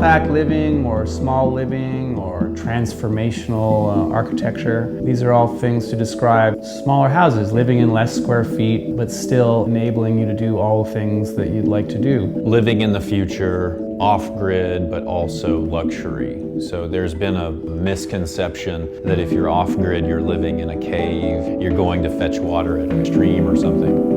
compact living or small living or transformational architecture. These are all things to describe smaller houses, living in less square feet, but still enabling you to do all the things that you'd like to do. Living in the future, off-grid, but also luxury. So there's been a misconception that if you're off-grid, you're living in a cave, you're going to fetch water at a stream or something.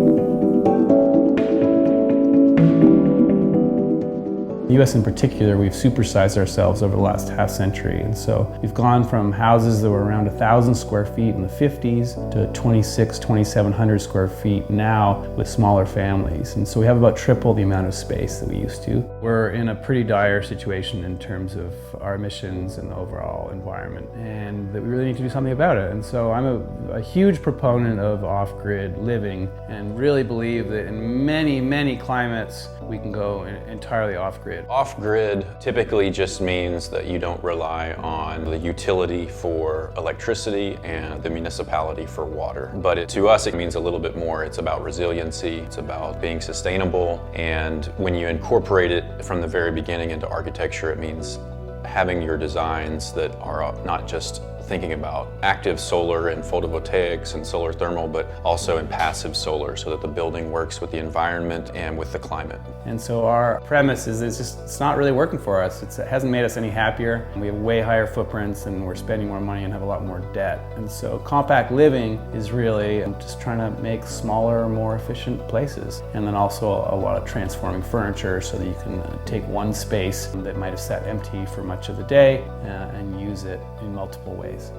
The US in particular, we've supersized ourselves over the last half century. And so we've gone from houses that were around 1,000 square feet in the 50s to 2,700 square feet now with smaller families. And so we have about triple the amount of space that we used to. We're in a pretty dire situation in terms of our emissions and the overall environment, and that we really need to do something about it. And so I'm a huge proponent of off-grid living and really believe that in many, many climates we can go entirely off-grid. Off-grid typically just means that you don't rely on the utility for electricity and the municipality for water. But to us, it means a little bit more. It's about resiliency, it's about being sustainable, and when you incorporate it from the very beginning into architecture, it means having your designs that are not just thinking about active solar and photovoltaics and solar thermal, but also in passive solar so that the building works with the environment and with the climate. And so our premise is it's not really working for us. It hasn't made us any happier. We have way higher footprints and we're spending more money and have a lot more debt. And so compact living is really just trying to make smaller, more efficient places. And then also a lot of transforming furniture so that you can take one space that might have sat empty for much of the day and use it in multiple ways.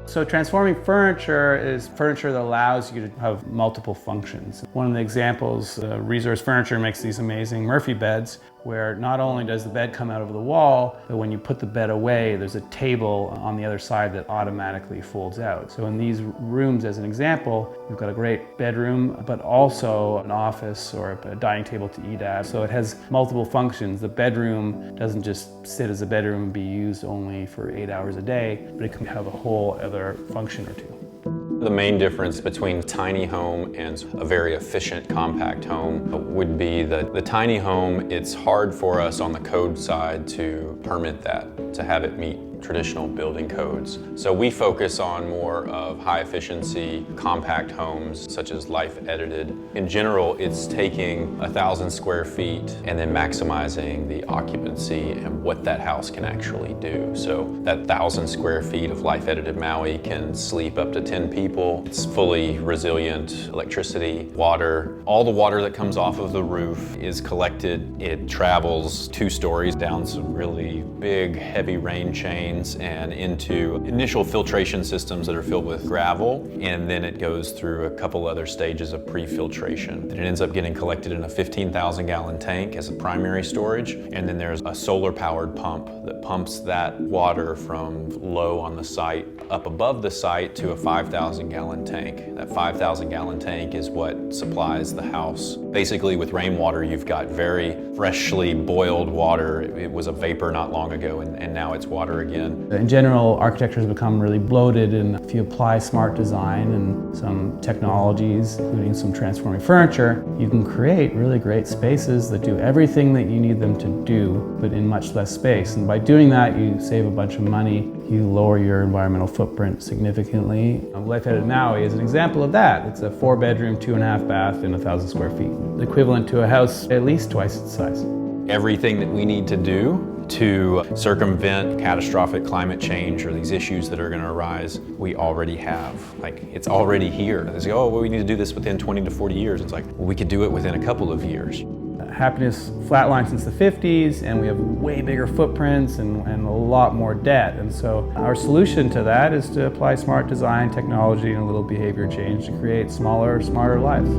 So transforming furniture is furniture that allows you to have multiple functions. One of the examples, Resource Furniture makes these amazing Murphy beds where not only does the bed come out of the wall, but when you put the bed away, there's a table on the other side that automatically folds out. So in these rooms, as an example, we've got a great bedroom, but also an office or a dining table to eat at. So it has multiple functions. The bedroom doesn't just sit as a bedroom and be used only for 8 hours a day, but it can have a whole other function or two. The main difference between a tiny home and a very efficient compact home would be that the tiny home, it's hard for us on the code side to permit that, to have it meet traditional building codes. So we focus on more of high efficiency compact homes such as LifeEdited. In general, it's taking 1,000 square feet and then maximizing the occupancy and what that house can actually do. So that 1,000 square feet of LifeEdited MAUI can sleep up to 10 people. It's fully resilient electricity, water. All the water that comes off of the roof is collected. It travels 2 stories down some really big, heavy rain chains and into initial filtration systems that are filled with gravel, and then it goes through a couple other stages of pre-filtration. It ends up getting collected in a 15,000 gallon tank as a primary storage, and then there's a solar powered pump that pumps that water from low on the site up above the site to a 5,000 gallon tank. That 5,000 gallon tank is what supplies the house. Basically with rainwater, you've got very freshly boiled water. It was a vapor not long ago, and now it's water again. In general, architecture has become really bloated, and if you apply smart design and some technologies, including some transforming furniture, you can create really great spaces that do everything that you need them to do, but in much less space. And by doing that, you save a bunch of money, you lower your environmental footprint significantly. LifeEdited MAUI is an example of that. It's a 4-bedroom, 2.5 bath in 1,000 square feet, equivalent to a house at least twice its size. Everything that we need to do to circumvent catastrophic climate change or these issues that are going to arise, we already have. Like, it's already here. They say, oh, well, we need to do this within 20 to 40 years. It's like, well, we could do it within a couple of years. Happiness flatlined since the 50s, and we have way bigger footprints and a lot more debt. And so our solution to that is to apply smart design, technology, and a little behavior change to create smaller, smarter lives.